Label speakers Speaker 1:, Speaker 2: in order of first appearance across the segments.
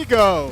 Speaker 1: we go.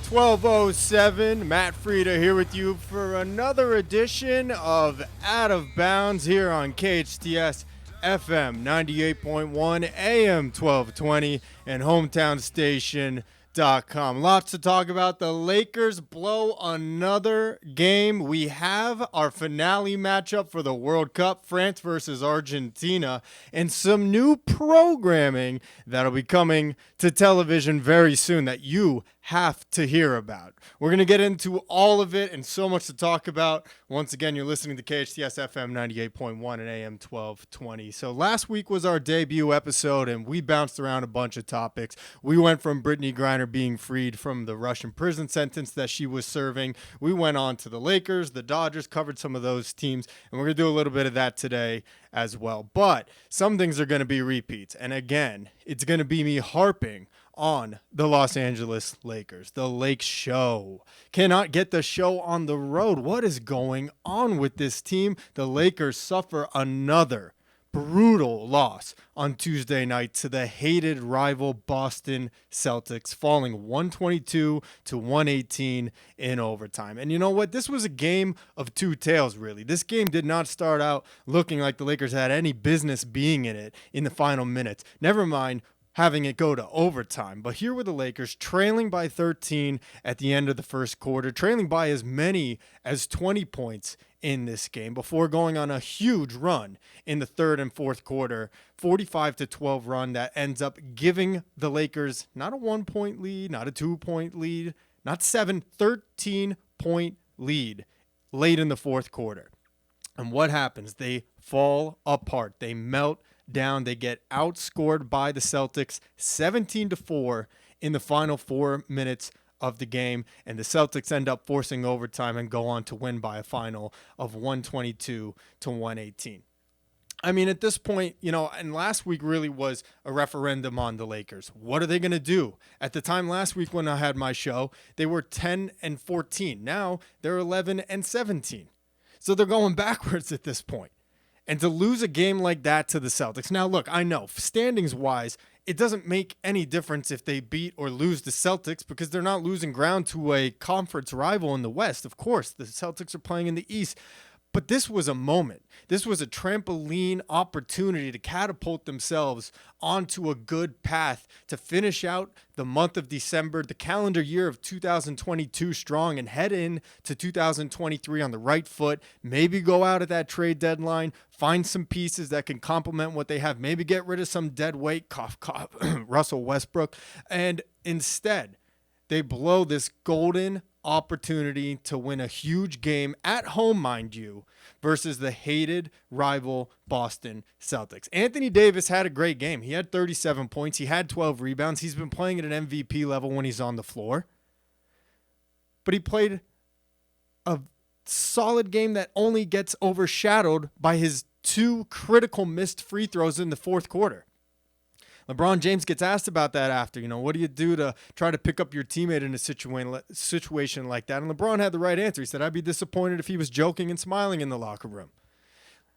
Speaker 1: 12:07, Matt Frieda here with you for another edition of Out of Bounds here on KHTS FM 98.1 AM 1220 and hometownstation.com. Lots to talk about. The Lakers blow another game. We have our finale matchup for the World Cup, France versus Argentina, and some new programming that'll be coming to television very soon that you have to hear about. We're going to get into all of it and so much to talk about. Once again, you're listening to KHTS FM 98.1 and AM 1220. So last week was our debut episode, and we bounced around a bunch of topics. We went from Brittany Griner being freed from the Russian prison sentence that she was serving. We went on to the Lakers, the Dodgers, covered some of those teams, and we're going to do a little bit of that today as well. But some things are going to be repeats. And again, it's going to be me harping on the Los Angeles Lakers. The Lake Show cannot get the show on the road. What is going on with this team? The Lakers suffer another brutal loss on Tuesday night to the hated rival Boston Celtics, falling 122 to 118 in overtime. And you know what? This was a game of two tales, really. This game did not start out looking like the Lakers had any business being in it in the final minutes. Never mind having it go to overtime. But here were the Lakers trailing by 13 at the end of the first quarter, trailing by as many as 20 points in this game before going on a huge run in the third and fourth quarter, 45-12 run that ends up giving the Lakers not a 1-point lead, not a 2-point lead, not 13-point lead late in the fourth quarter. And what happens? They fall apart. They melt down. They get outscored by the Celtics 17-4 in the final 4 minutes of the game, and the Celtics end up forcing overtime and go on to win by a final of 122 to 118. I mean, at this point, and last week really was a referendum on the Lakers. What are they going to do? At the time last week when I had my show, they were 10-14. Now they're 11-17. So they're going backwards at this point. And to lose a game like that to the Celtics. Now, look, I know standings-wise, it doesn't make any difference if they beat or lose the Celtics because they're not losing ground to a conference rival in the West. Of course, the Celtics are playing in the East. But this was a moment. This was a trampoline opportunity to catapult themselves onto a good path to finish out the month of December, the calendar year of 2022 strong, and head into 2023 on the right foot. Maybe go out at that trade deadline, find some pieces that can complement what they have, maybe get rid of some dead weight, cough, cough, Russell Westbrook. And instead, they blow this golden opportunity to win a huge game at home, mind you, versus the hated rival Boston Celtics. Anthony Davis had a great game. He had 37 points. He had 12 rebounds. He's been playing at an MVP level when he's on the floor. But he played a solid game that only gets overshadowed by his two critical missed free throws in the fourth quarter. LeBron James gets asked about that after, what do you do to try to pick up your teammate in a situation like that? And LeBron had the right answer. He said, I'd be disappointed if he was joking and smiling in the locker room.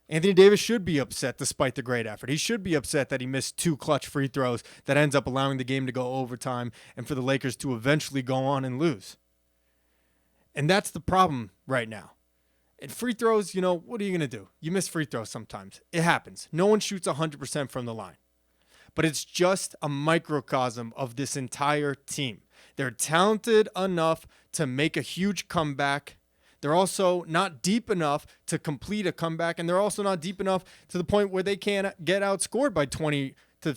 Speaker 1: Anthony Davis should be upset despite the great effort. He should be upset that he missed two clutch free throws that ends up allowing the game to go overtime and for the Lakers to eventually go on and lose. And that's the problem right now. And free throws, what are you going to do? You miss free throws sometimes. It happens. No one shoots 100% from the line. But it's just a microcosm of this entire team. They're talented enough to make a huge comeback. They're also not deep enough to complete a comeback, and they're also not deep enough to the point where they can't get outscored by 20 to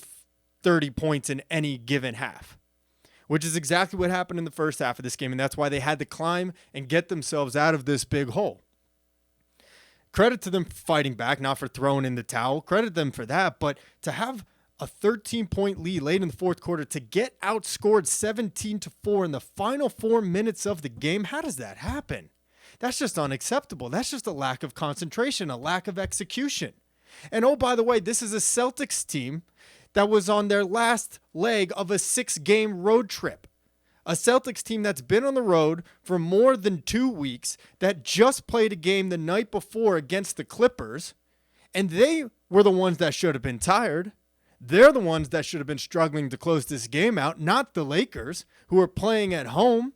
Speaker 1: 30 points in any given half, which is exactly what happened in the first half of this game, and that's why they had to climb and get themselves out of this big hole. Credit to them for fighting back, not for throwing in the towel. Credit them for that, but to have a 13-point lead late in the fourth quarter to get outscored 17-4 in the final 4 minutes of the game. How does that happen? That's just unacceptable. That's just a lack of concentration, a lack of execution. And oh, by the way, this is a Celtics team that was on their last leg of a 6-game road trip. A Celtics team that's been on the road for more than 2 weeks, that just played a game the night before against the Clippers, and they were the ones that should have been tired. They're the ones that should have been struggling to close this game out, not the Lakers, who are playing at home,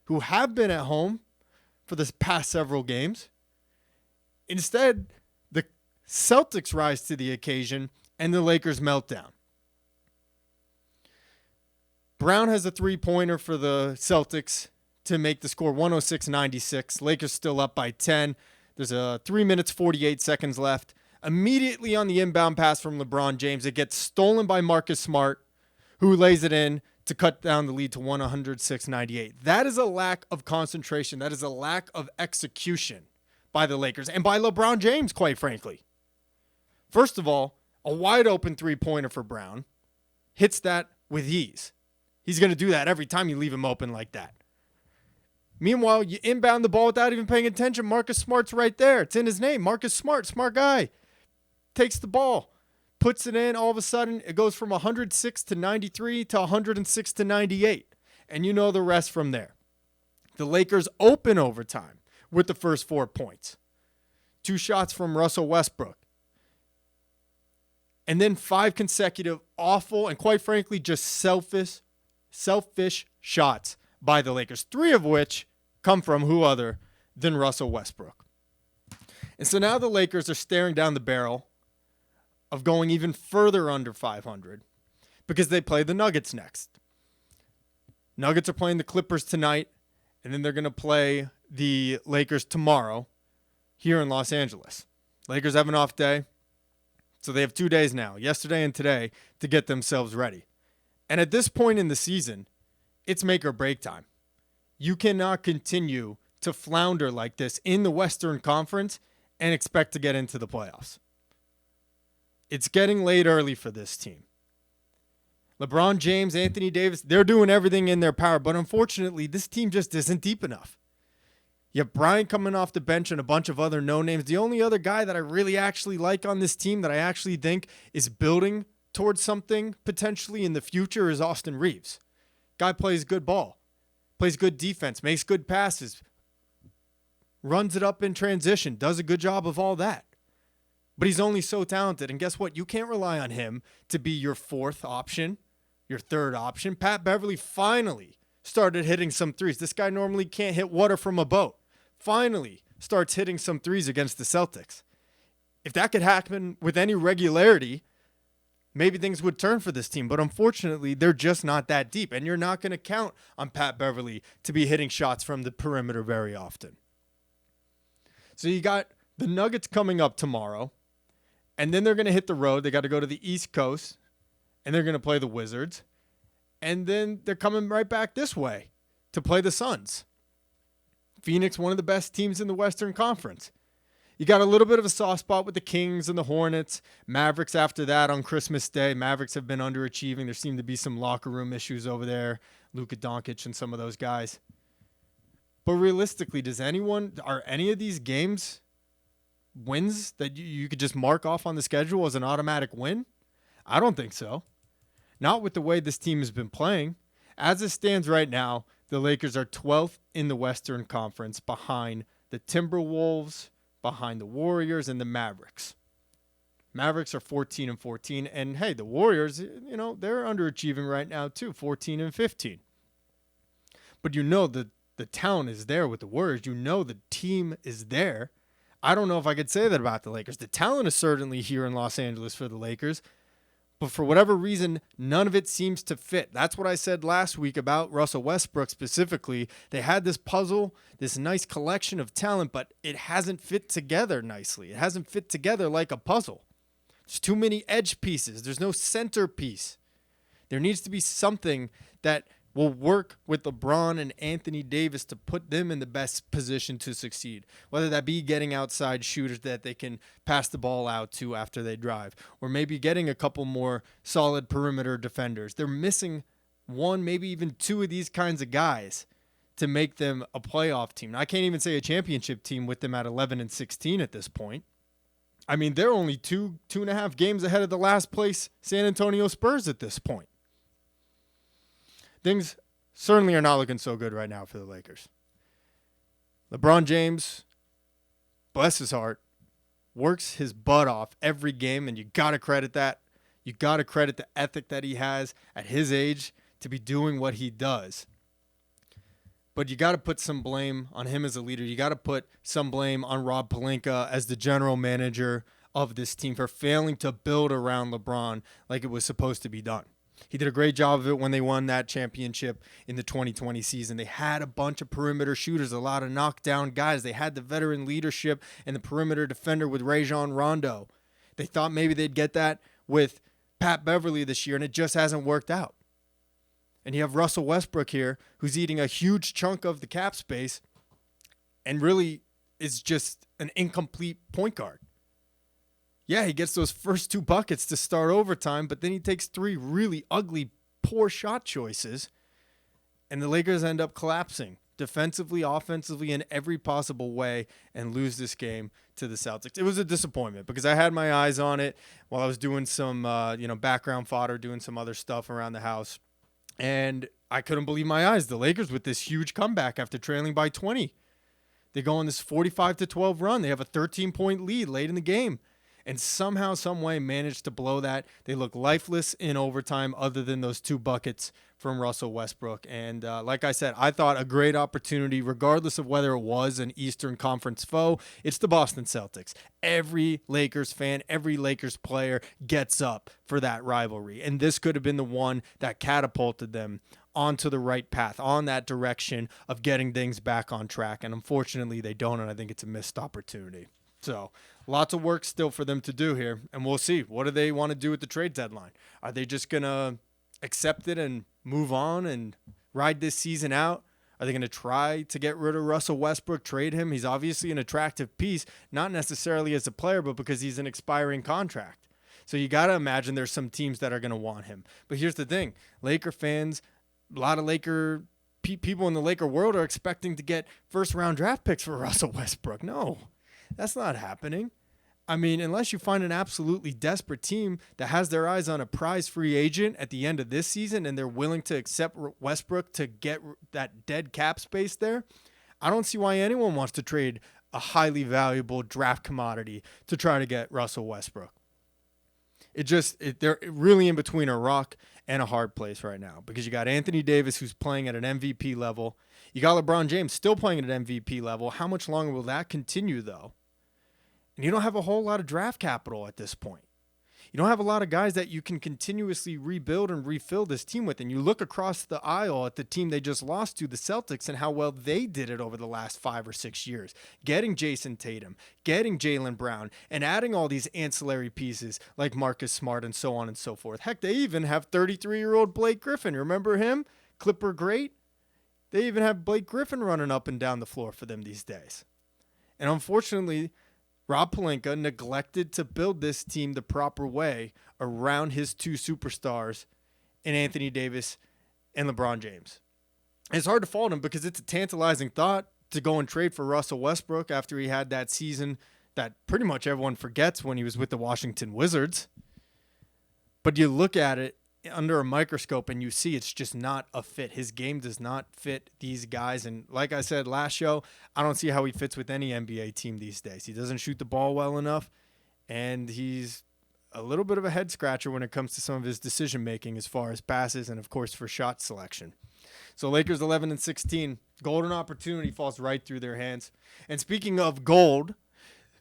Speaker 1: who have been at home for the past several games. Instead, the Celtics rise to the occasion and the Lakers melt down. Brown has a three-pointer for the Celtics to make the score 106-96. Lakers still up by 10. There's 3 minutes, 48 seconds left. Immediately on the inbound pass from LeBron James, it gets stolen by Marcus Smart, who lays it in to cut down the lead to 106-98. That is a lack of concentration. That is a lack of execution by the Lakers and by LeBron James, quite frankly. First of all, a wide open three-pointer for Brown hits that with ease. He's going to do that every time you leave him open like that. Meanwhile, you inbound the ball without even paying attention. Marcus Smart's right there. It's in his name. Marcus Smart, smart guy. Takes the ball, puts it in. All of a sudden, it goes from 106-93 to 106-98. And you know the rest from there. The Lakers open overtime with the first 4 points. 2 shots from Russell Westbrook. And then 5 consecutive awful and quite frankly just selfish shots by the Lakers, 3 of which come from who other than Russell Westbrook. And so now the Lakers are staring down the barrel of going even further under 500 because they play the Nuggets next. Nuggets are playing the Clippers tonight, and then they're going to play the Lakers tomorrow here in Los Angeles. Lakers have an off day, so they have 2 days now, yesterday and today, to get themselves ready. And at this point in the season, it's make or break time. You cannot continue to flounder like this in the Western Conference and expect to get into the playoffs. It's getting late early for this team. LeBron James, Anthony Davis, they're doing everything in their power, but unfortunately, this team just isn't deep enough. You have Bryant coming off the bench and a bunch of other no-names. The only other guy that I really actually like on this team that I actually think is building towards something potentially in the future is Austin Reeves. Guy plays good ball, plays good defense, makes good passes, runs it up in transition, does a good job of all that. But he's only so talented, and guess what? You can't rely on him to be your 4th option, your 3rd option. Pat Beverly finally started hitting some threes. This guy normally can't hit water from a boat. Finally starts hitting some threes against the Celtics. If that could happen with any regularity, maybe things would turn for this team. But unfortunately, they're just not that deep, and you're not going to count on Pat Beverly to be hitting shots from the perimeter very often. So you got the Nuggets coming up tomorrow. And then they're going to hit the road. They got to go to the East Coast, and they're going to play the Wizards. And then they're coming right back this way to play the Suns. Phoenix, one of the best teams in the Western Conference. You got a little bit of a soft spot with the Kings and the Hornets. Mavericks after that on Christmas Day. Mavericks have been underachieving. There seem to be some locker room issues over there. Luka Doncic and some of those guys. But realistically, are any of these games wins that you could just mark off on the schedule as an automatic win? I don't think so. Not with the way this team has been playing. As it stands right now, the Lakers are 12th in the Western Conference behind the Timberwolves, behind the Warriors, and the Mavericks. Mavericks are 14-14, and hey, the Warriors, they're underachieving right now too, 14-15. But the talent is there with the Warriors. The team is there. I don't know if I could say that about the Lakers. The talent is certainly here in Los Angeles for the Lakers, but for whatever reason, none of it seems to fit. That's what I said last week about Russell Westbrook specifically. They had this puzzle, this nice collection of talent, but it hasn't fit together nicely. It hasn't fit together like a puzzle. There's too many edge pieces. There's no centerpiece. There needs to be something that will work with LeBron and Anthony Davis to put them in the best position to succeed, whether that be getting outside shooters that they can pass the ball out to after they drive, or maybe getting a couple more solid perimeter defenders. They're missing 1, maybe even 2 of these kinds of guys to make them a playoff team. Now, I can't even say a championship team with them at 11-16 at this point. I mean, they're only 2.5 games ahead of the last place San Antonio Spurs at this point. Things certainly are not looking so good right now for the Lakers. LeBron James, bless his heart, works his butt off every game, and you got to credit that. You got to credit the ethic that he has at his age to be doing what he does. But you got to put some blame on him as a leader. You got to put some blame on Rob Pelinka as the general manager of this team for failing to build around LeBron like it was supposed to be done. He did a great job of it when they won that championship in the 2020 season. They had a bunch of perimeter shooters, a lot of knockdown guys. They had the veteran leadership and the perimeter defender with Rajon Rondo. They thought maybe they'd get that with Pat Beverly this year, and it just hasn't worked out. And you have Russell Westbrook here, who's eating a huge chunk of the cap space and really is just an incomplete point guard. Yeah, he gets those first 2 buckets to start overtime, but then he takes 3 really ugly, poor shot choices, and the Lakers end up collapsing defensively, offensively, in every possible way and lose this game to the Celtics. It was a disappointment because I had my eyes on it while I was doing some background fodder, doing some other stuff around the house. And I couldn't believe my eyes. The Lakers with this huge comeback after trailing by 20. They go on this 45-12 run. They have a 13-point lead late in the game. And somehow, some way managed to blow that. They look lifeless in overtime other than those 2 buckets from Russell Westbrook. And like I said, I thought a great opportunity, regardless of whether it was an Eastern Conference foe. It's the Boston Celtics. Every Lakers fan, every Lakers player gets up for that rivalry. And this could have been the one that catapulted them onto the right path, on that direction of getting things back on track. And unfortunately, they don't, and I think it's a missed opportunity. So lots of work still for them to do here, and we'll see. What do they want to do with the trade deadline? Are they just going to accept it and move on and ride this season out? Are they going to try to get rid of Russell Westbrook, trade him? He's obviously an attractive piece, not necessarily as a player, but because he's an expiring contract. So you got to imagine there's some teams that are going to want him. But here's the thing. Laker fans, a lot of Laker people in the Laker world are expecting to get first-round draft picks for Russell Westbrook. No. That's not happening. I mean, unless you find an absolutely desperate team that has their eyes on a prize free agent at the end of this season and they're willing to accept Westbrook to get that dead cap space there, I don't see why anyone wants to trade a highly valuable draft commodity to try to get Russell Westbrook. They're really in between a rock and a hard place right now because you got Anthony Davis, who's playing at an MVP level. You got LeBron James still playing at an MVP level. How much longer will that continue, though? And you don't have a whole lot of draft capital at this point. You don't have a lot of guys that you can continuously rebuild and refill this team with. And you look across the aisle at the team they just lost to, the Celtics, and how well they did it over the last 5 or 6 years. Getting Jason Tatum, getting Jaylen Brown, and adding all these ancillary pieces like Marcus Smart and so on and so forth. Heck, they even have 33-year-old Blake Griffin. Remember him? Clipper great. They even have Blake Griffin running up and down the floor for them these days. And unfortunately, Rob Pelinka neglected to build this team the proper way around his 2 superstars in Anthony Davis and LeBron James. And it's hard to fault him because it's a tantalizing thought to go and trade for Russell Westbrook after he had that season that pretty much everyone forgets when he was with the Washington Wizards. But you look at it under a microscope and you see it's just not a fit. His game does not fit these guys. And like I said last show, I don't see how he fits with any NBA team these days. He doesn't shoot the ball well enough, and he's a little bit of a head scratcher when it comes to some of his decision making as far as passes and of course for shot selection. So Lakers 11-16, golden opportunity falls right through their hands. And speaking of gold,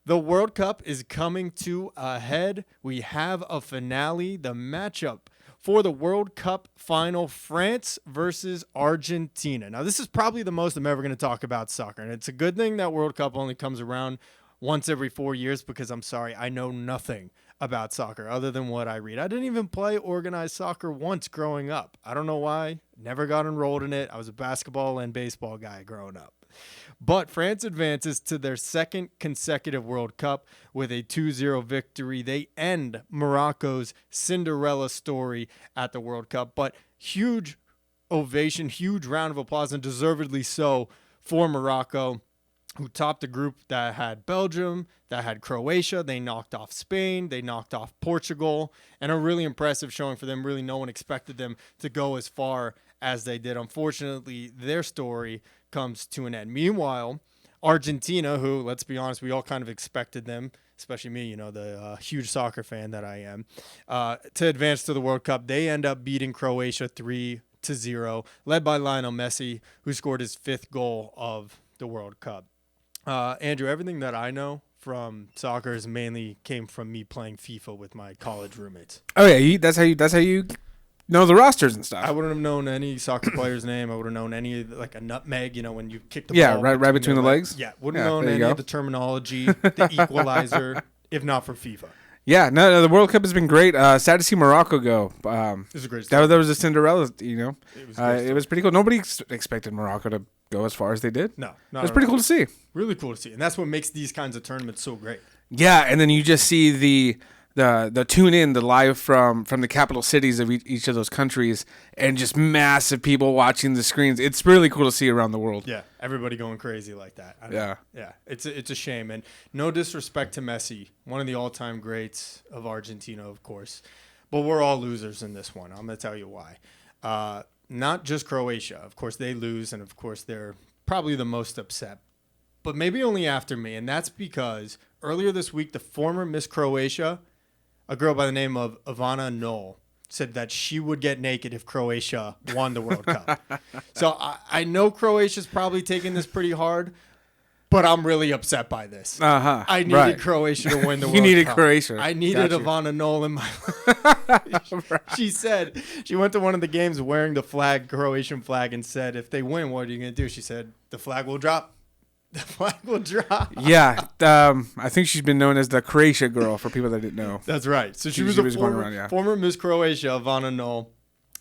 Speaker 1: the World Cup is coming to a head. We have a finale, the matchup for the World Cup final, France versus Argentina. Now, this is probably the most I'm ever going to talk about soccer, and it's a good thing that World Cup only comes around once every 4 years because I'm sorry, I know nothing about soccer other than what I read. I didn't even play organized soccer once growing up. I don't know why. Never got enrolled in it. I was a basketball and baseball guy growing up. But France advances to their 2nd consecutive World Cup with a 2-0 victory. They end Morocco's Cinderella story at the World Cup. But huge ovation, huge round of applause, and deservedly so for Morocco, who topped a group that had Belgium, that had Croatia. They knocked off Spain. They knocked off Portugal. And a really impressive showing for them. Really, no one expected them to go as far as they did. Unfortunately, their story comes to an end. Meanwhile, Argentina, who, let's be honest, we all kind of expected them especially me, the huge soccer fan that I am, to advance to the World Cup. They end up beating Croatia 3-0, led by Lionel Messi, who scored his 5th goal of the World Cup. Andrew, everything that I know from soccer is mainly came from me playing FIFA with my college roommates.
Speaker 2: Oh yeah, that's how you know the rosters and stuff.
Speaker 1: I wouldn't have known any soccer player's name. I would have known any, like a nutmeg, when you kick the ball.
Speaker 2: Yeah, right between the legs.
Speaker 1: Yeah, wouldn't have known any of the terminology, the equalizer, if not for FIFA.
Speaker 2: Yeah, no, the World Cup has been great. Sad to see Morocco go.
Speaker 1: It was a great story.
Speaker 2: That was a Cinderella, It was pretty cool. Nobody expected Morocco to go as far as they did.
Speaker 1: No,
Speaker 2: it was pretty cool to see.
Speaker 1: Really cool to see, and that's what makes these kinds of tournaments so great.
Speaker 2: Yeah, and then you just see the tune in, the live from the capital cities of each of those countries, and just massive people watching the screens. It's really cool to see around the world.
Speaker 1: Yeah, everybody going crazy like that.
Speaker 2: Yeah.
Speaker 1: It's a shame, and no disrespect to Messi, one of the all-time greats of Argentina, of course, but we're all losers in this one. I'm gonna tell you why. Not just Croatia, of course they lose, and of course they're probably the most upset, but maybe only after me, and that's because earlier this week the former Miss Croatia, a girl by the name of Ivana Knoll, said that she would get naked if Croatia won the World Cup. So I know Croatia's probably taking this pretty hard, but I'm really upset by this. I needed Croatia to win the World Cup.
Speaker 2: You needed Croatia.
Speaker 1: I needed Ivana Knoll in my life. She said she went to one of the games wearing the Croatian flag, and said, if they win, what are you going to do? She said, the flag will drop. The flag will drop.
Speaker 2: Yeah, I think she's been known as the Croatia girl for people that didn't know.
Speaker 1: That's right. So she was former Miss Croatia, Ivana Knoll,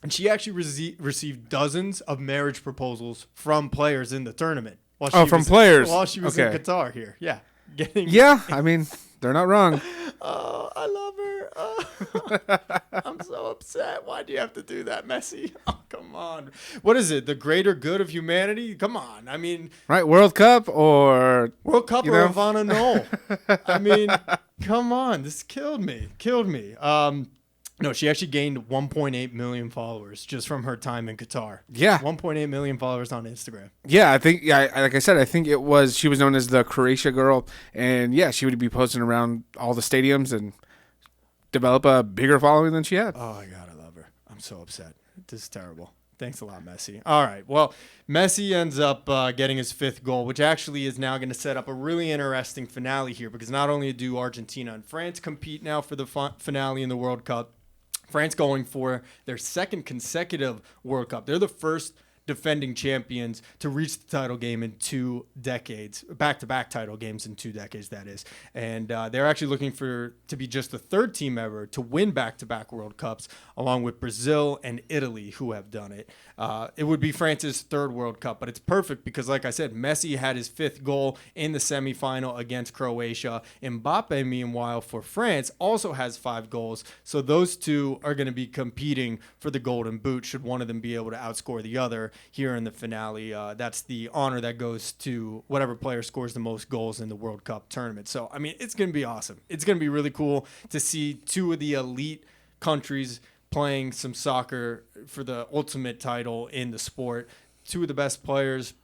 Speaker 1: and she actually received dozens of marriage proposals from players in the tournament.
Speaker 2: Players
Speaker 1: while she was in Qatar here. Yeah,
Speaker 2: I mean, they're not wrong.
Speaker 1: Oh, I love her. Oh, I'm so upset. Why do you have to do that, Messi? Oh, come on. What is it? The greater good of humanity? Come on. I mean,
Speaker 2: right? World Cup or
Speaker 1: Ivana Knoll. I mean, come on. This killed me. No, she actually gained 1.8 million followers just from her time in Qatar.
Speaker 2: Yeah.
Speaker 1: 1.8 million followers on Instagram.
Speaker 2: Yeah, I think, like I said, I think she was known as the Croatia girl. And yeah, she would be posting around all the stadiums and develop a bigger following than she had.
Speaker 1: Oh, my God, I love her. I'm so upset. This is terrible. Thanks a lot, Messi. All right. Well, Messi ends up getting his 5th goal, which actually is now going to set up a really interesting finale here, because not only do Argentina and France compete now for the finale in the World Cup, France going for their 2nd consecutive World Cup. They're the first defending champions to reach the title game in 2 decades, back-to-back title games in 2 decades, that is. And they're actually looking to be just the 3rd team ever to win back-to-back World Cups, along with Brazil and Italy, who have done it. It would be France's 3rd World Cup, but it's perfect because, like I said, Messi had his 5th goal in the semifinal against Croatia. Mbappe, meanwhile, for France, also has 5 goals. So those two are going to be competing for the Golden Boot, should one of them be able to outscore the other here in the finale. That's the honor that goes to whatever player scores the most goals in the World Cup tournament. So, I mean, it's going to be awesome. It's going to be really cool to see 2 of the elite countries playing some soccer for the ultimate title in the sport. 2 of the best players.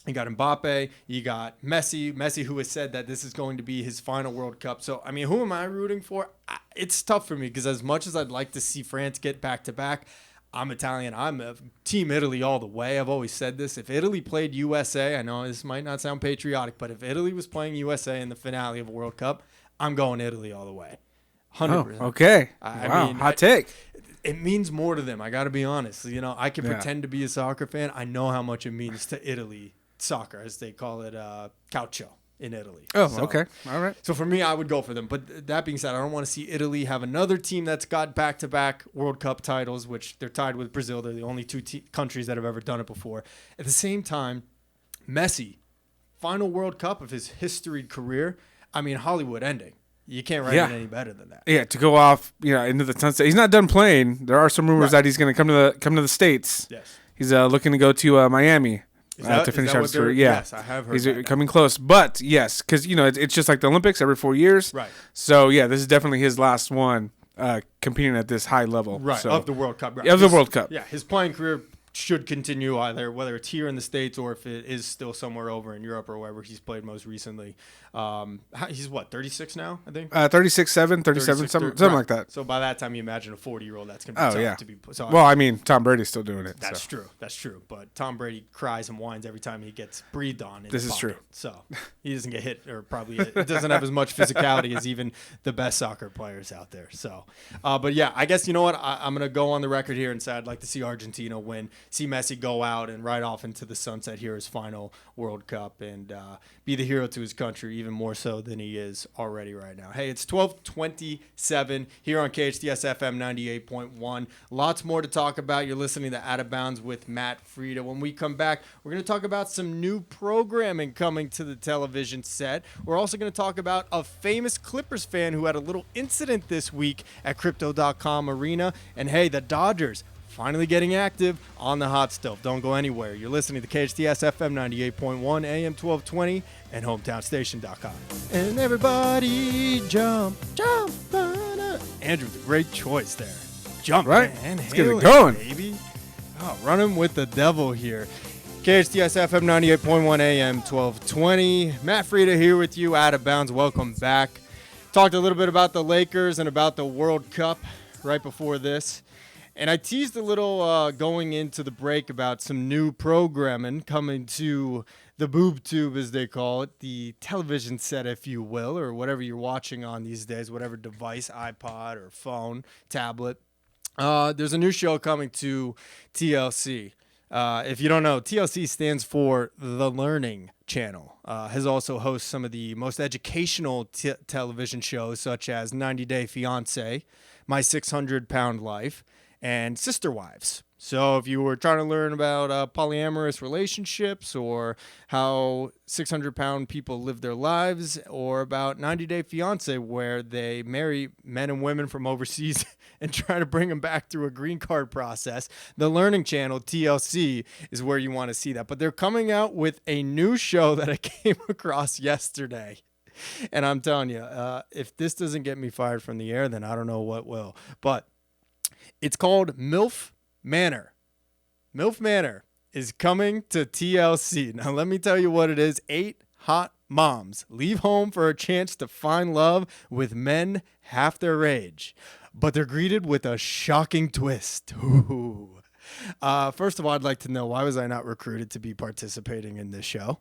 Speaker 1: You got Mbappe, you got Messi, who has said that this is going to be his final World Cup. So, I mean, who am I rooting for? It's tough for me because as much as I'd like to see France get back-to-back, I'm Italian. I'm a Team Italy all the way. I've always said this. If Italy played USA, I know this might not sound patriotic, but if Italy was playing USA in the finale of a World Cup, I'm going Italy all the way. 100%.
Speaker 2: Oh, okay.
Speaker 1: I mean,
Speaker 2: hot take.
Speaker 1: It means more to them. I got to be honest. I can pretend to be a soccer fan. I know how much it means to Italy soccer, as they call it, calcio in Italy.
Speaker 2: Okay. All right.
Speaker 1: So for me, I would go for them. But that being said, I don't want to see Italy have another team that's got back-to-back World Cup titles, which they're tied with Brazil. They're the only 2 countries that have ever done it before. At the same time, Messi, final World Cup of his historied career. I mean, Hollywood ending. You can't write it any better than that.
Speaker 2: Yeah, to go off, into the sunset. He's not done playing. There are some rumors that he's going to come to the States.
Speaker 1: Yes.
Speaker 2: He's looking to go to Miami. To finish out his career.
Speaker 1: Yes, I have heard
Speaker 2: he's coming close. But, yes, because, it's just like the Olympics every 4 years.
Speaker 1: Right.
Speaker 2: So, yeah, this is definitely his last one competing at this high level.
Speaker 1: Right, of the World Cup. Right.
Speaker 2: Of the World Cup.
Speaker 1: Yeah, his playing career should continue either whether it's here in the States or if it is still somewhere over in Europe or wherever he's played most recently. He's what, 36 now, I think?
Speaker 2: 36-7, 37, something
Speaker 1: right.
Speaker 2: like that.
Speaker 1: So by that time, you imagine a 40-year-old that's going to be tough to be. So
Speaker 2: well, I mean, Tom Brady's still doing it.
Speaker 1: That's true. That's true. But Tom Brady cries and whines every time he gets breathed on.
Speaker 2: This is true.
Speaker 1: So he doesn't get hit, or probably doesn't have as much physicality as even the best soccer players out there. So, but yeah, I guess you know what? I'm going to go on the record here and say I'd like to see Argentina win, see Messi go out and ride off into the sunset here his final World Cup and be the hero to his country even more so than he is already right now. Hey, it's 12:27 here on KHTS FM 98.1. Lots more to talk about. You're listening to Out of Bounds with Matt Frieda. When we come back, we're going to talk about some new programming coming to the television set. We're also going to talk about a famous Clippers fan who had a little incident this week at Crypto.com Arena. And hey, the Dodgers finally getting active on the hot stove. Don't go anywhere. You're listening to KHTS FM 98.1 AM 1220 and hometownstation.com. And everybody jump. Andrew with a great choice there. Jump,
Speaker 2: right?
Speaker 1: Man.
Speaker 2: Let's get it going,
Speaker 1: baby. Oh, running with the devil here. KHTS FM 98.1 AM 1220. Matt Frieda here with you, Out of Bounds. Welcome back. Talked a little bit about the Lakers and about the World Cup right before this. And I teased a little going into the break about some new programming coming to the boob tube, as they call it, the television set, if you will, or whatever you're watching on these days, whatever device, iPod or phone, tablet. There's a new show coming to TLC. If you don't know, TLC stands for The Learning Channel. Has also hosts some of the most educational television shows, such as 90 Day Fiancé, My 600-Pound Life, and Sister Wives. So if you were trying to learn about polyamorous relationships or how 600-pound people live their lives, or about 90 Day Fiancé, where they marry men and women from overseas and try to bring them back through a green card process, the Learning Channel, TLC, is where you want to see that. But they're coming out with a new show that I came across yesterday. And I'm telling you, if this doesn't get me fired from the air, then I don't know what will. But it's called MILF Manor. MILF Manor is coming to TLC. Now, let me tell you what it is. 8 hot moms leave home for a chance to find love with men half their age. But they're greeted with a shocking twist. Ooh. First of all, I'd like to know, why was I not recruited to be participating in this show?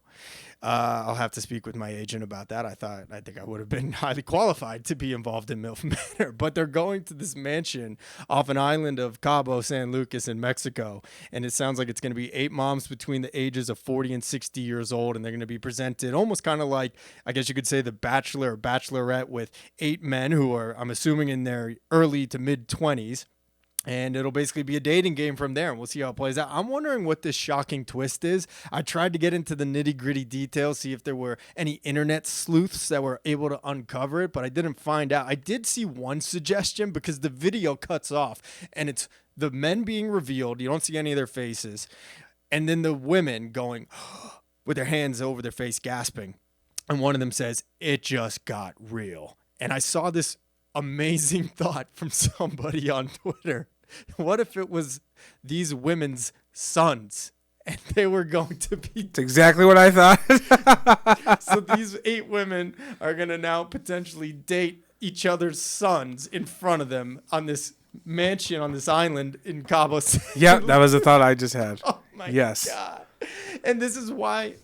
Speaker 1: I'll have to speak with my agent about that. I think I would have been highly qualified to be involved in MILF Manor, but they're going to this mansion off an island of Cabo San Lucas in Mexico, and it sounds like it's going to be 8 moms between the ages of 40 and 60 years old, and they're going to be presented almost kind of like, I guess you could say, The Bachelor or Bachelorette, with 8 men who are, I'm assuming, in their early to mid-20s. And it'll basically be a dating game from there, and we'll see how it plays out. I'm wondering what this shocking twist is. I tried to get into the nitty-gritty details, see if there were any internet sleuths that were able to uncover it, but I didn't find out. I did see one suggestion, because the video cuts off, and it's the men being revealed. You don't see any of their faces. And then the women going with their hands over their face, gasping. And one of them says, "It just got real." And I saw this amazing thought from somebody on Twitter. What if it was these women's sons and they were going to be...
Speaker 2: That's exactly what I thought.
Speaker 1: So these 8 women are going to now potentially date each other's sons in front of them on this mansion on this island in Cabo San.
Speaker 2: Yeah, that was a thought I just had.
Speaker 1: Oh my
Speaker 2: yes.
Speaker 1: God. And this is why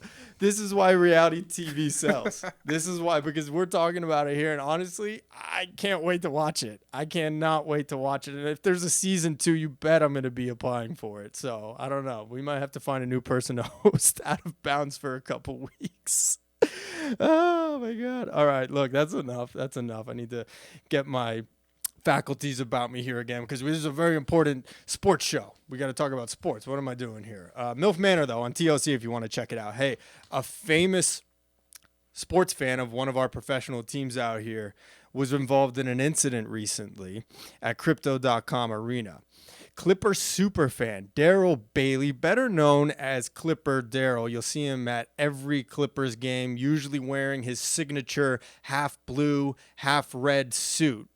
Speaker 1: reality TV sells. This is why, because we're talking about it here, and honestly, I can't wait to watch it. I cannot wait to watch it. And if there's a season 2, you bet I'm going to be applying for it. So I don't know. We might have to find a new person to host Out of Bounds for a couple weeks. Oh my God. All right. Look, that's enough. That's enough. I need to get my faculties about me here again, because this is a very important sports show. We got to talk about sports. What am I doing here? MILF Manor, though, on TLC, if you want to check it out. Hey, a famous sports fan of one of our professional teams out here was involved in an incident recently at Crypto.com Arena. Clipper superfan Daryl Bailey, better known as Clipper Daryl. You'll see him at every Clippers game, usually wearing his signature half blue, half red suit,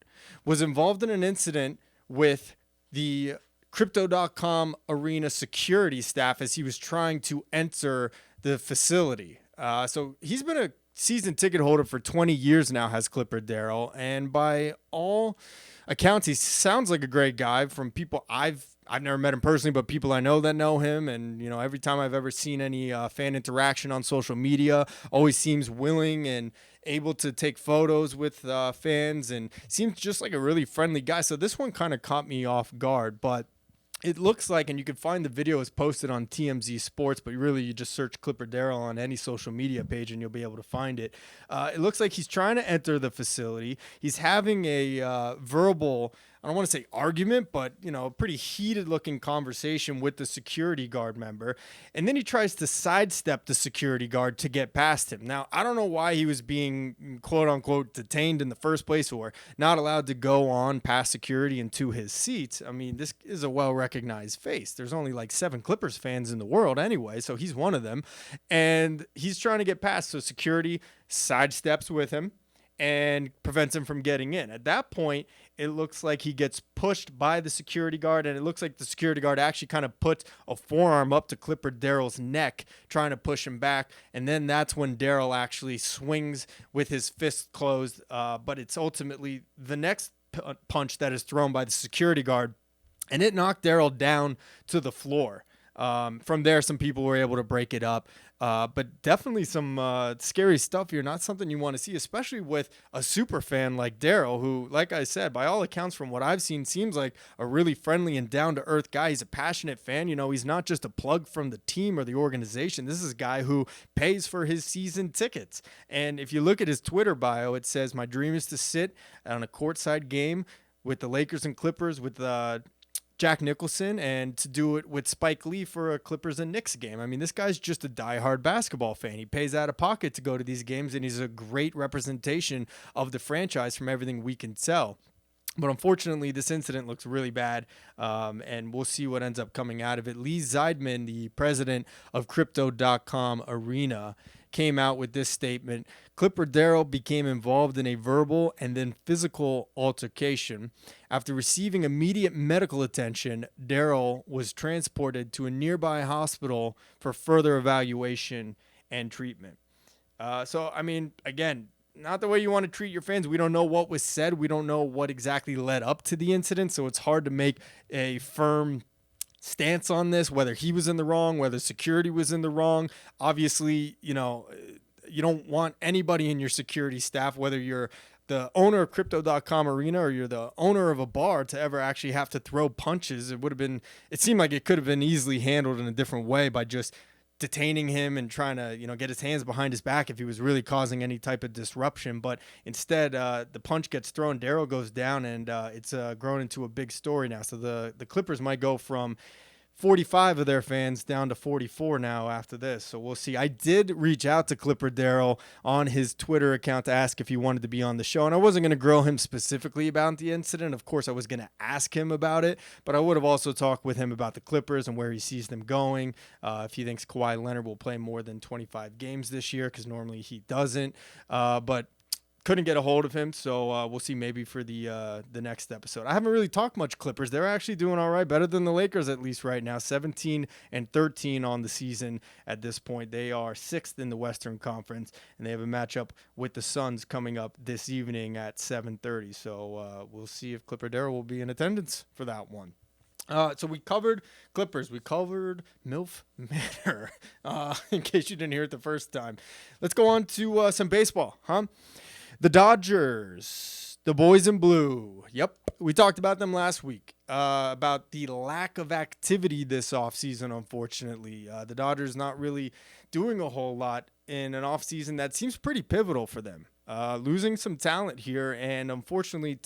Speaker 1: was involved in an incident with the Crypto.com arena security staff as he was trying to enter the facility. So he's been a season ticket holder for 20 years now, has Clipper Darrell, and by all accounts, he sounds like a great guy. From people I've never met him personally, but people I know that know him, and every time I've ever seen any fan interaction on social media, always seems willing and able to take photos with fans, and seems just like a really friendly guy. So this one kind of caught me off guard, but it looks like, and you can find the video is posted on TMZ Sports, but really you just search Clipper Darrell on any social media page and you'll be able to find it. It looks like he's trying to enter the facility. He's having a verbal, I don't want to say argument, but a pretty heated looking conversation with the security guard member. And then he tries to sidestep the security guard to get past him. Now, I don't know why he was being quote unquote detained in the first place or not allowed to go on past security and to his seat. I mean, this is a well-recognized face. There's only like 7 Clippers fans in the world anyway, so he's one of them. And he's trying to get past, so security sidesteps with him and prevents him from getting in. At that point, it looks like he gets pushed by the security guard, and it looks like the security guard actually kind of puts a forearm up to Clipper Darrell's neck, trying to push him back, and then that's when Darrell actually swings with his fist closed, but it's ultimately the next punch that is thrown by the security guard, and it knocked Darrell down to the floor. From there, some people were able to break it up. But definitely some scary stuff here. Not something you want to see, especially with a super fan like Darrell, who, like I said, by all accounts from what I've seen, seems like a really friendly and down-to-earth guy. He's a passionate fan. He's not just a plug from the team or the organization. This is a guy who pays for his season tickets. And if you look at his Twitter bio, it says, "My dream is to sit on a courtside game with the Lakers and Clippers with Jack Nicholson, and to do it with Spike Lee for a Clippers and Knicks game." I mean, this guy's just a diehard basketball fan. He pays out of pocket to go to these games, and he's a great representation of the franchise from everything we can tell. But unfortunately, this incident looks really bad, and we'll see what ends up coming out of it. Lee Zeidman, the president of Crypto.com Arena, came out with this statement: "Clipper Darrell became involved in a verbal and then physical altercation. After receiving immediate medical attention, Darrell was transported to a nearby hospital for further evaluation and treatment." So, I mean, again, not the way you want to treat your fans. We don't know what was said. We don't know what exactly led up to the incident, so it's hard to make a firm stance on this, whether he was in the wrong, whether security was in the wrong. Obviously, you don't want anybody in your security staff, whether you're the owner of Crypto.com Arena or you're the owner of a bar, to ever actually have to throw punches. It seemed like it could have been easily handled in a different way by just detaining him and trying to, get his hands behind his back if he was really causing any type of disruption. But instead, the punch gets thrown, Darrell goes down, and it's grown into a big story now. So the Clippers might go from 45 of their fans down to 44 now after this. So we'll see. I did reach out to Clipper Darrell on his Twitter account to ask if he wanted to be on the show. And I wasn't going to grill him specifically about the incident. Of course, I was going to ask him about it, but I would have also talked with him about the Clippers and where he sees them going. If he thinks Kawhi Leonard will play more than 25 games this year, because normally he doesn't. But couldn't get a hold of him, so we'll see maybe for the next episode. I haven't really talked much Clippers. They're actually doing all right, better than the Lakers at least right now. 17-13 on the season at this point. They are 6th in the Western Conference, and they have a matchup with the Suns coming up this evening at 7:30. So we'll see if Clipper Darrell will be in attendance for that one. So we covered Clippers. We covered MILF Manor, in case you didn't hear it the first time. Let's go on to some baseball, huh? The Dodgers, the boys in blue. Yep, we talked about them last week, about the lack of activity this offseason, unfortunately. The Dodgers not really doing a whole lot in an offseason that seems pretty pivotal for them. Losing some talent here, and unfortunately,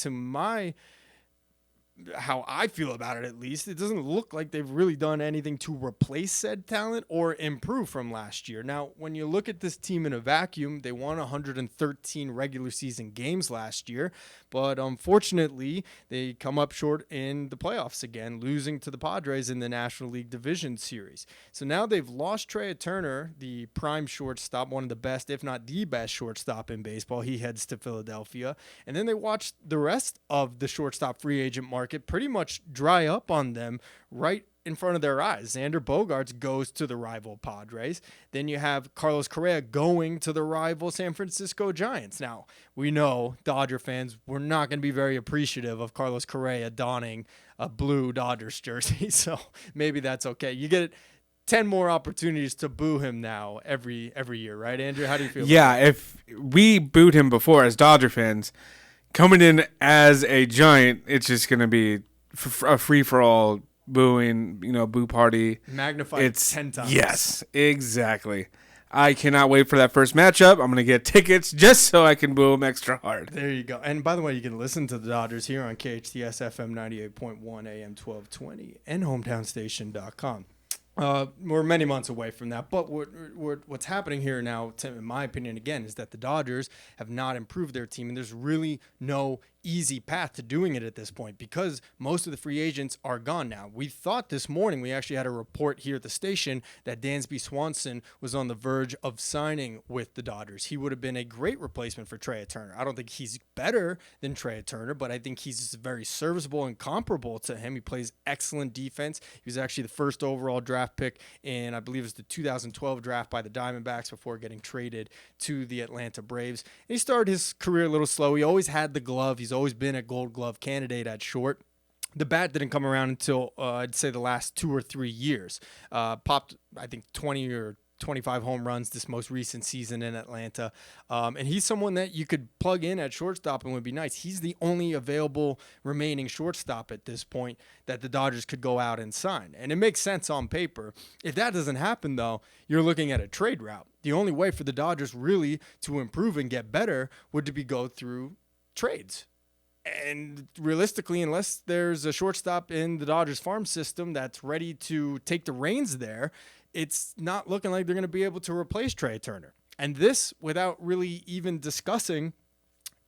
Speaker 1: how I feel about it, at least, it doesn't look like they've really done anything to replace said talent or improve from last year. Now, when you look at this team in a vacuum, they won 113 regular season games last year, but unfortunately, they come up short in the playoffs again, losing to the Padres in the National League Division Series. So now they've lost Trey Turner, the prime shortstop, one of the best, if not the best shortstop in baseball. He heads to Philadelphia. And then they watched the rest of the shortstop free agent market market pretty much dry up on them right in front of their eyes. Xander Bogaerts goes to the rival Padres. Then you have Carlos Correa going to the rival San Francisco Giants. Now, we know Dodger fans were not going to be very appreciative of Carlos Correa donning a blue Dodgers jersey, so maybe that's okay. You get 10 more opportunities to boo him now every year, right, Andrew? How do you feel?
Speaker 2: Yeah, if we booed him before as Dodger fans, coming in as a Giant, it's just going to be a free-for-all booing, boo party.
Speaker 1: Magnified 10 times.
Speaker 2: Yes, exactly. I cannot wait for that first matchup. I'm going to get tickets just so I can boo him extra hard.
Speaker 1: There you go. And by the way, you can listen to the Dodgers here on KHTS FM 98.1 AM 1220 and hometownstation.com. We're many months away from that, but what's happening here now, Tim, in my opinion, again, is that the Dodgers have not improved their team, and there's really no easy path to doing it at this point because most of the free agents are gone now. We thought this morning, we actually had a report here at the station that Dansby Swanson was on the verge of signing with the Dodgers. He would have been a great replacement for Trea Turner. I don't think he's better than Trea Turner, but I think he's very serviceable and comparable to him. He plays excellent defense. He was actually the first overall draft pick in, I believe it was the 2012 draft by the Diamondbacks before getting traded to the Atlanta Braves. And he started his career a little slow. He always had the glove. He's always been a Gold Glove candidate at short. The bat didn't come around until I'd say the last 2 or 3 years. Popped, I think, 20 or 25 home runs this most recent season in Atlanta. And he's someone that you could plug in at shortstop and would be nice. He's the only available remaining shortstop at this point that the Dodgers could go out and sign. And it makes sense on paper. If that doesn't happen, though, you're looking at a trade route. The only way for the Dodgers really to improve and get better would be go through trades. And realistically, unless there's a shortstop in the Dodgers farm system that's ready to take the reins there, it's not looking like they're going to be able to replace Trea Turner. And this without really even discussing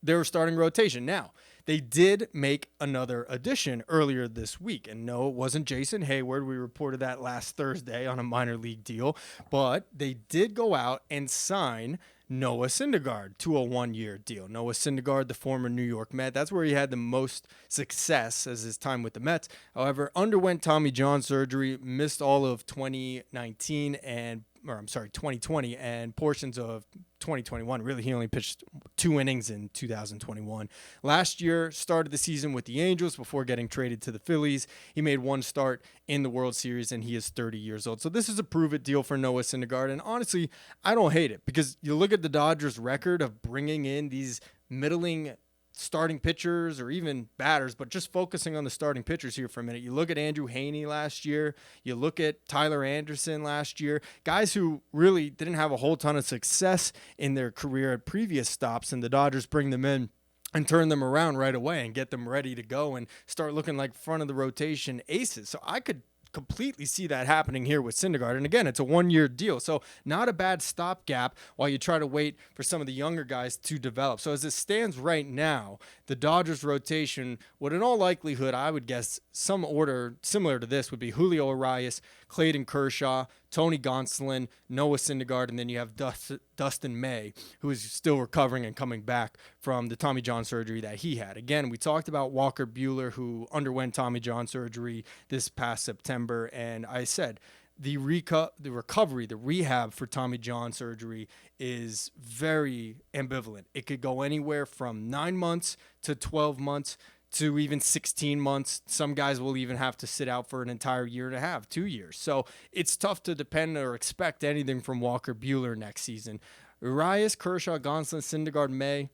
Speaker 1: their starting rotation. Now, they did make another addition earlier this week. And no, it wasn't Jason Hayward. We reported that last Thursday on a minor league deal. But they did go out and sign Noah Syndergaard to a 1-year deal. Noah Syndergaard, the former New York Met, that's where he had the most success as his time with the Mets. However, underwent Tommy John surgery, missed all of 2020 and portions of 2021. Really, he only pitched 2 innings in 2021. Last year, started the season with the Angels before getting traded to the Phillies. He made 1 start in the World Series, and he is 30 years old. So this is a prove-it deal for Noah Syndergaard. And honestly, I don't hate it because you look at the Dodgers' record of bringing in these middling starting pitchers or even batters, but just focusing on the starting pitchers here for a minute. You look at Andrew Heaney last year. You look at Tyler Anderson last year. Guys who really didn't have a whole ton of success in their career at previous stops, and the Dodgers bring them in and turn them around right away and get them ready to go and start looking like front of the rotation aces. So I could completely see that happening here with Syndergaard. And again, it's a 1-year deal. So not a bad stopgap while you try to wait for some of the younger guys to develop. So as it stands right now, the Dodgers rotation would in all likelihood, I would guess some order similar to this would be Julio Urias, Clayton Kershaw, Tony Gonsolin, Noah Syndergaard, and then you have Dustin May, who is still recovering and coming back from the Tommy John surgery that he had. Again, we talked about Walker Buehler, who underwent Tommy John surgery this past September, and I said the recovery, the rehab for Tommy John surgery is very ambivalent. It could go anywhere from 9 months to 12 months to even 16 months. Some guys will even have to sit out for an entire year and a half, 2 years. So it's tough to depend or expect anything from Walker Buehler next season. Urias, Kershaw, Gonsolin, Syndergaard, May,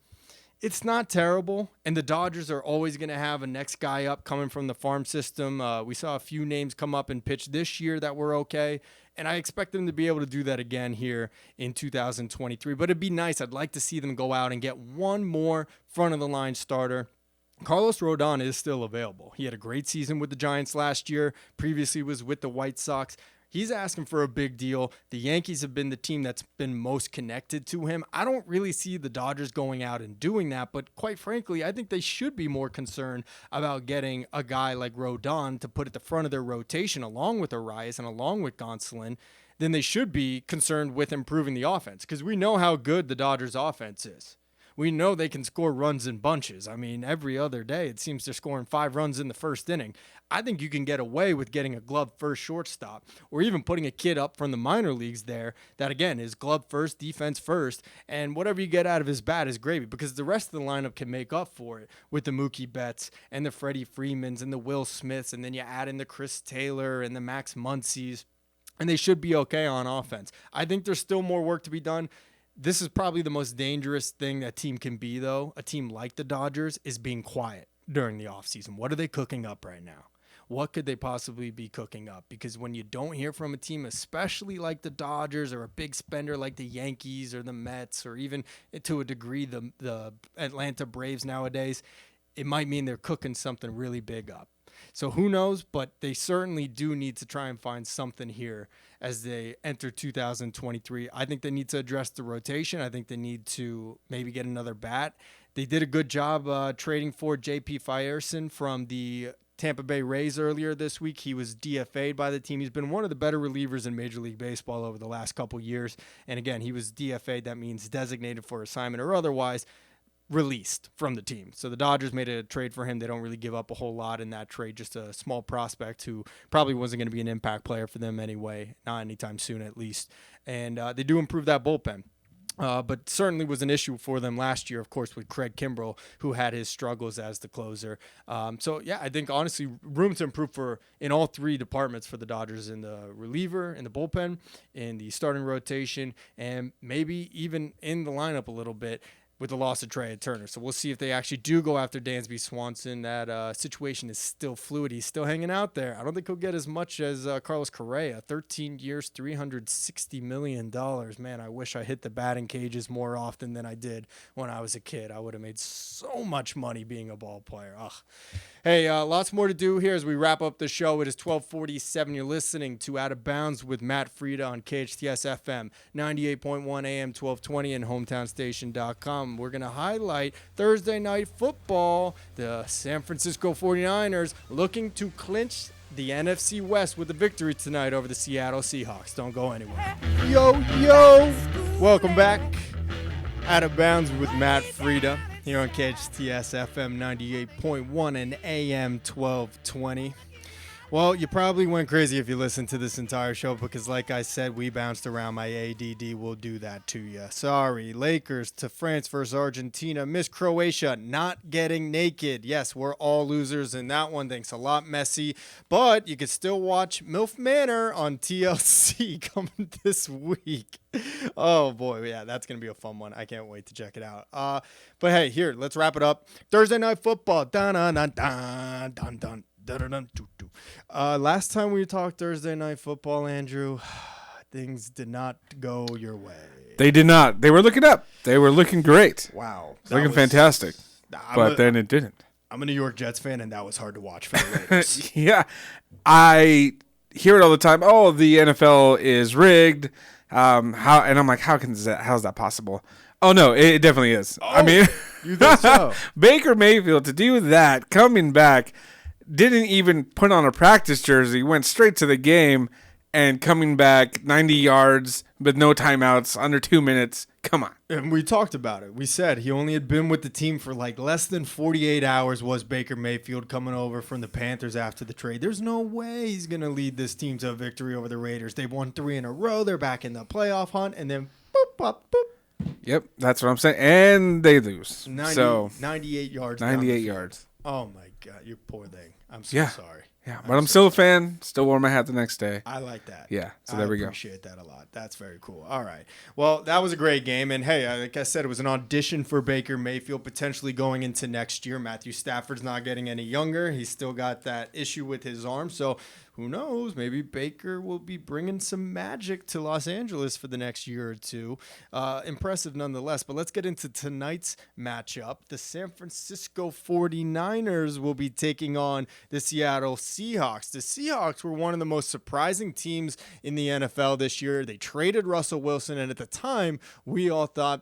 Speaker 1: it's not terrible, and the Dodgers are always going to have a next guy up coming from the farm system. We saw a few names come up and pitch this year that were okay, and I expect them to be able to do that again here in 2023. But it'd be nice. I'd like to see them go out and get one more front-of-the-line starter. Carlos Rodon is still available. He had a great season with the Giants last year, previously was with the White Sox. He's asking for a big deal. The Yankees have been the team that's been most connected to him. I don't really see the Dodgers going out and doing that, but quite frankly, I think they should be more concerned about getting a guy like Rodon to put at the front of their rotation along with Urias and along with Gonsolin than they should be concerned with improving the offense, because we know how good the Dodgers offense is. We know they can score runs in bunches. I mean, every other day it seems they're scoring 5 runs in the first inning. I think you can get away with getting a glove first shortstop, or even putting a kid up from the minor leagues there that, again, is glove first, defense first, and whatever you get out of his bat is gravy, because the rest of the lineup can make up for it with the Mookie Betts and the Freddie Freemans and the Will Smiths, and then you add in the Chris Taylor and the Max Muncies, and they should be okay on offense. I think there's still more work to be done. This is probably the most dangerous thing that team can be, though. A team like the Dodgers is being quiet during the offseason. What are they cooking up right now? What could they possibly be cooking up? Because when you don't hear from a team, especially like the Dodgers or a big spender like the Yankees or the Mets, or even to a degree the Atlanta Braves nowadays, it might mean they're cooking something really big up. So who knows, but they certainly do need to try and find something here as they enter 2023. I think they need to address the rotation. I think they need to maybe get another bat. They did a good job trading for J.P. Fierson from the Tampa Bay Rays earlier this week. He was DFA'd by the team. He's been one of the better relievers in Major League Baseball over the last couple years. And again, he was DFA'd. That means designated for assignment or otherwise released from the team. So the Dodgers made a trade for him. They don't really give up a whole lot in that trade, just a small prospect who probably wasn't going to be an impact player for them anyway, not anytime soon at least. And they do improve that bullpen. But certainly was an issue for them last year, of course, with Craig Kimbrell, who had his struggles as the closer. So, yeah, I think, honestly, room to improve in all 3 departments for the Dodgers, in the reliever, in the bullpen, in the starting rotation, and maybe even in the lineup a little bit, with the loss of Trey Turner. So we'll see if they actually do go after Dansby Swanson. That situation is still fluid. He's still hanging out there. I don't think he'll get as much as Carlos Correa. 13 years, $360 million. Man, I wish I hit the batting cages more often than I did when I was a kid. I would have made so much money being a ball player. Ugh. Hey, lots more to do here as we wrap up the show. It is 12:47. You're listening to Out of Bounds with Matt Frieda on KHTS FM, 98.1 AM, 1220, and hometownstation.com. We're going to highlight Thursday night football. The San Francisco 49ers looking to clinch the NFC West with a victory tonight over the Seattle Seahawks. Don't go anywhere. Yo. Welcome back. Out of Bounds with Matt Frieda here on KHTS FM 98.1 and AM 1220. Well, you probably went crazy if you listened to this entire show because, like I said, we bounced around. My ADD will do that to you. Sorry. Lakers to France versus Argentina. Miss Croatia not getting naked. Yes, we're all losers in that one. Thanks a lot, Messi. But you can still watch MILF Manor on TLC coming this week. Oh, boy. Yeah, that's going to be a fun one. I can't wait to check it out. But, hey, here, let's wrap it up. Thursday night football. Dun-dun-dun-dun-dun-dun. Last time we talked Thursday night football, Andrew, things did not go your way.
Speaker 2: They did not. They were looking up. They were looking great.
Speaker 1: Wow.
Speaker 2: Looking fantastic. But then it didn't.
Speaker 1: I'm a New York Jets fan, and that was hard to watch for the Raiders.
Speaker 2: Yeah. I hear it all the time. Oh, the NFL is rigged. And I'm like, how is that possible? Oh, no, it definitely is.
Speaker 1: Oh,
Speaker 2: I mean,
Speaker 1: you think so?
Speaker 2: Baker Mayfield to do that, coming back, didn't even put on a practice jersey, went straight to the game, and coming back 90 yards with no timeouts, under 2 minutes. Come on.
Speaker 1: And we talked about it. We said he only had been with the team for like less than 48 hours was Baker Mayfield coming over from the Panthers after the trade. There's no way he's going to lead this team to a victory over the Raiders. They've won 3 in a row. They're back in the playoff hunt, and then boop, boop, boop.
Speaker 2: Yep, that's what I'm saying. And they lose.
Speaker 1: 98 yards.
Speaker 2: 98 yards.
Speaker 1: Oh, my God. You poor thing. I'm so sorry.
Speaker 2: Yeah, but I'm still a fan. Still wore my hat the next day.
Speaker 1: I like that.
Speaker 2: Yeah, so there we go.
Speaker 1: I appreciate that a lot. That's very cool. All right. Well, that was a great game. And, hey, like I said, it was an audition for Baker Mayfield potentially going into next year. Matthew Stafford's not getting any younger. He's still got that issue with his arm. So who knows? Maybe Baker will be bringing some magic to Los Angeles for the next year or two. Impressive nonetheless. But let's get into tonight's matchup. The San Francisco 49ers will be taking on the Seattle Seahawks. The Seahawks were one of the most surprising teams in the NFL this year. They traded Russell Wilson, and at the time, we all thought,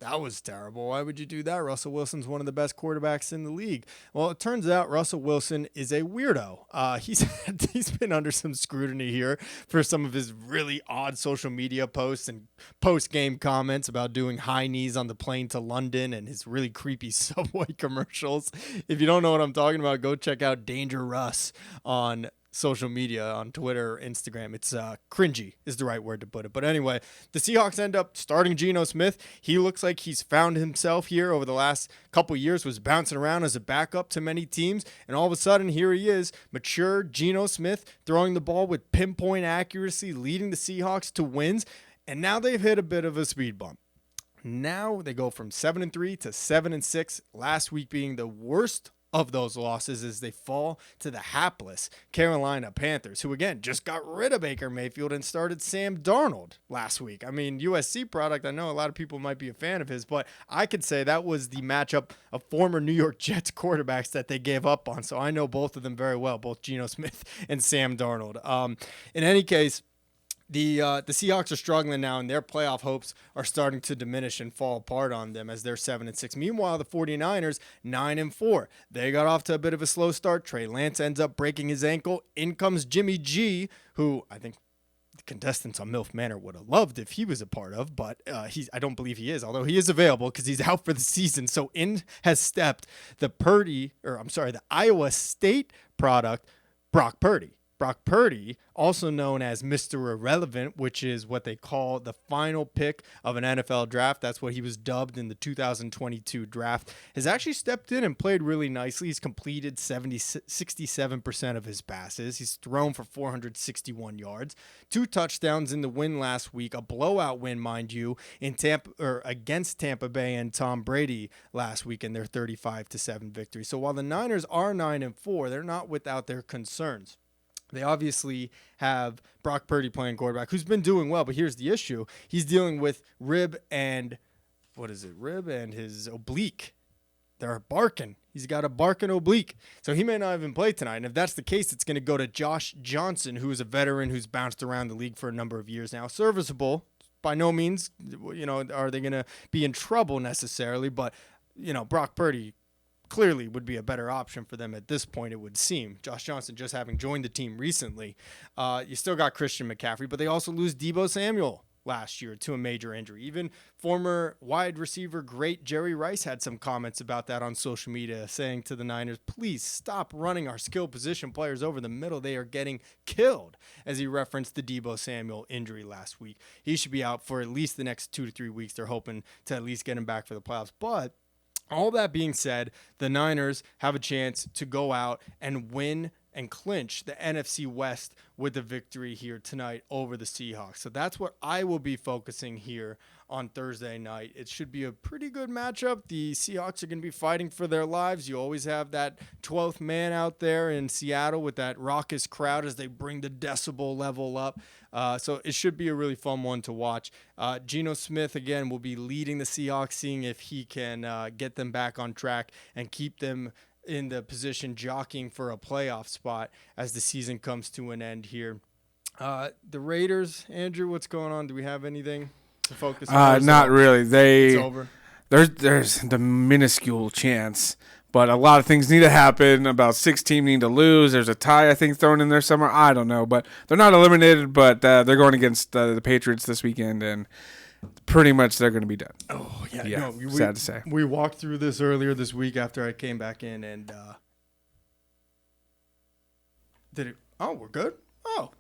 Speaker 1: That was terrible. Why would you do that? Russell Wilson's one of the best quarterbacks in the league. Well, it turns out Russell Wilson is a weirdo. He's been under some scrutiny here for some of his really odd social media posts and post-game comments about doing high knees on the plane to London and his really creepy Subway commercials. If you don't know what I'm talking about, go check out Danger Russ on social media, on Twitter or Instagram. It's cringy is the right word to put it. But anyway, the Seahawks end up starting Geno Smith. He looks like he's found himself here over the last couple years, was bouncing around as a backup to many teams, and all of a sudden here he is, mature Geno Smith, throwing the ball with pinpoint accuracy, leading the Seahawks to wins, and now they've hit a bit of a speed bump. Now they go from 7-3 to 7-6, last week being the worst of those losses as they fall to the hapless Carolina Panthers, who again just got rid of Baker Mayfield and started Sam Darnold last week. I mean, USC product, I know a lot of people might be a fan of his, but I could say that was the matchup of former New York Jets quarterbacks that they gave up on. So I know both of them very well, both Geno Smith and Sam Darnold. In any case, The Seahawks are struggling now, and their playoff hopes are starting to diminish and fall apart on them as they're 7-6. Meanwhile, the 49ers, 9-4. They got off to a bit of a slow start. Trey Lance ends up breaking his ankle. In comes Jimmy G, who I think the contestants on MILF Manor would have loved if he was a part of, but I don't believe he is, although he is available because he's out for the season. So in has stepped the Iowa State product, Brock Purdy. Brock Purdy, also known as Mr. Irrelevant, which is what they call the final pick of an NFL draft. That's what he was dubbed in the 2022 draft. Has actually stepped in and played really nicely. He's completed 67% of his passes. He's thrown for 461 yards, 2 touchdowns in the win last week, a blowout win, mind you, in against Tampa Bay and Tom Brady last week in their 35-7 victory. So while the Niners are 9-4, they're not without their concerns. They obviously have Brock Purdy playing quarterback, who's been doing well, but here's the issue. He's dealing with rib and his oblique. They're barking. He's got a barking oblique. So he may not even play tonight. And if that's the case, it's going to go to Josh Johnson, who is a veteran who's bounced around the league for a number of years now. Serviceable. By no means, are they going to be in trouble necessarily, but, Brock Purdy clearly would be a better option for them at this point, it would seem. Josh Johnson just having joined the team recently. You still got Christian McCaffrey, but they also lose Deebo Samuel last year to a major injury. Even former wide receiver great Jerry Rice had some comments about that on social media, saying to the Niners, please stop running our skill position players over the middle. They are getting killed, as he referenced the Deebo Samuel injury last week. He should be out for at least the next 2 to 3 weeks. They're hoping to at least get him back for the playoffs. But all that being said, the Niners have a chance to go out and win and clinch the NFC West with a victory here tonight over the Seahawks. So that's what I will be focusing here on Thursday night. It should be a pretty good matchup. The Seahawks are going to be fighting for their lives. You always have that 12th man out there in Seattle with that raucous crowd as they bring the decibel level up. So it should be a really fun one to watch. Geno Smith, again, will be leading the Seahawks, seeing if he can get them back on track and keep them in the position jockeying for a playoff spot as the season comes to an end here. The Raiders, Andrew, what's going on? Do we have anything to focus on?
Speaker 2: Not really.
Speaker 1: It's over.
Speaker 2: There's the minuscule chance, but a lot of things need to happen. About 6 teams need to lose. There's a tie, I think, thrown in there somewhere. I don't know, but they're not eliminated, but they're going against the Patriots this weekend, and pretty much they're going to be done.
Speaker 1: Oh, yeah. No,
Speaker 2: sad to say.
Speaker 1: We walked through this earlier this week after I came back in, and we're good? Oh.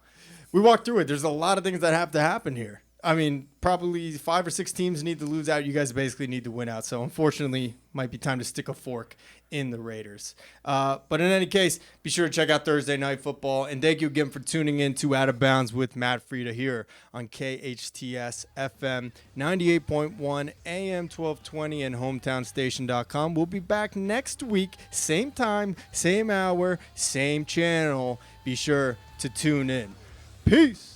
Speaker 1: We walked through it. There's a lot of things that have to happen here. I mean, probably 5 or 6 teams need to lose out. You guys basically need to win out. So, unfortunately, might be time to stick a fork in the Raiders. But in any case, be sure to check out Thursday Night Football. And thank you again for tuning in to Out of Bounds with Matt Frieda here on KHTS FM 98.1 AM 1220 and hometownstation.com. We'll be back next week, same time, same hour, same channel. Be sure to tune in. Peace.